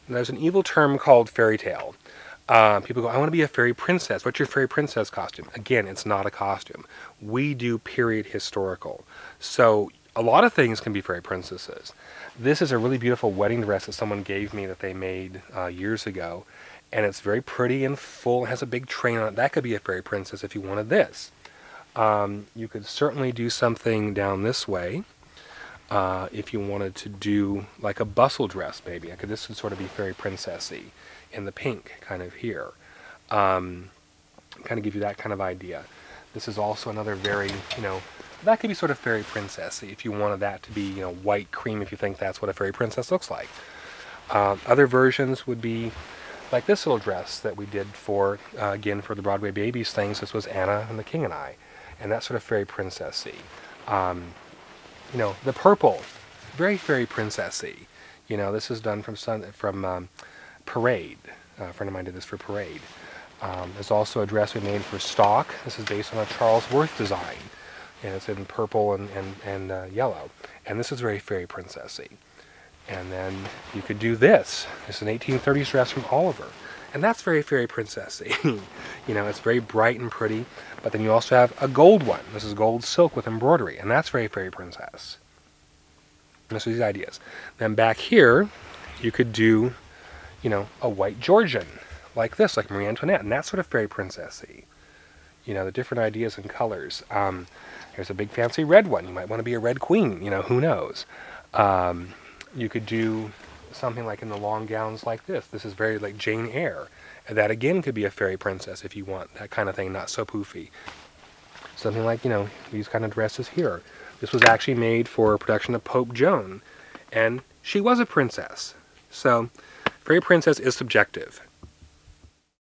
And there's an evil term called fairy tale. People go, I want to be a fairy princess. What's your fairy princess costume? Again, it's not a costume. We do period historical. So a lot of things can be fairy princesses. This is a really beautiful wedding dress that someone gave me that they made years ago. And it's very pretty and full. It has a big train on it. That could be a fairy princess if you wanted this. You could certainly do something down this way. If you wanted to do like a bustle dress, maybe. This could sort of be fairy princessy in the pink kind of here. Kind of give you that kind of idea. This is also another very, that could be sort of fairy princessy if you wanted that to be, white cream if you think that's what a fairy princess looks like. Other versions would be like this little dress that we did for, again, for the Broadway Babies things. This was Anna and the King and I. And that's sort of fairy princessy. The purple, very fairy princessy. This is done from Parade. A friend of mine did this for Parade. There's also a dress we made for Stock. This is based on a Charles Worth design. And it's in purple and yellow. And this is very fairy princessy. And then you could do this. This is an 1830s dress from Oliver. And that's very fairy princessy. It's very bright and pretty. But then you also have a gold one. This is gold silk with embroidery. And that's very fairy princess. And so these ideas. Then back here, you could do, a white Georgian. Like this, like Marie Antoinette. And that's sort of fairy princessy. The different ideas and colors. Here's a big fancy red one. You might want to be a red queen. Who knows? You could do something like in the long gowns like this. This is very like Jane Eyre. And that again could be a fairy princess if you want that kind of thing, not so poofy. Something like, these kind of dresses here. This was actually made for a production of Pope Joan. And she was a princess. So, fairy princess is subjective.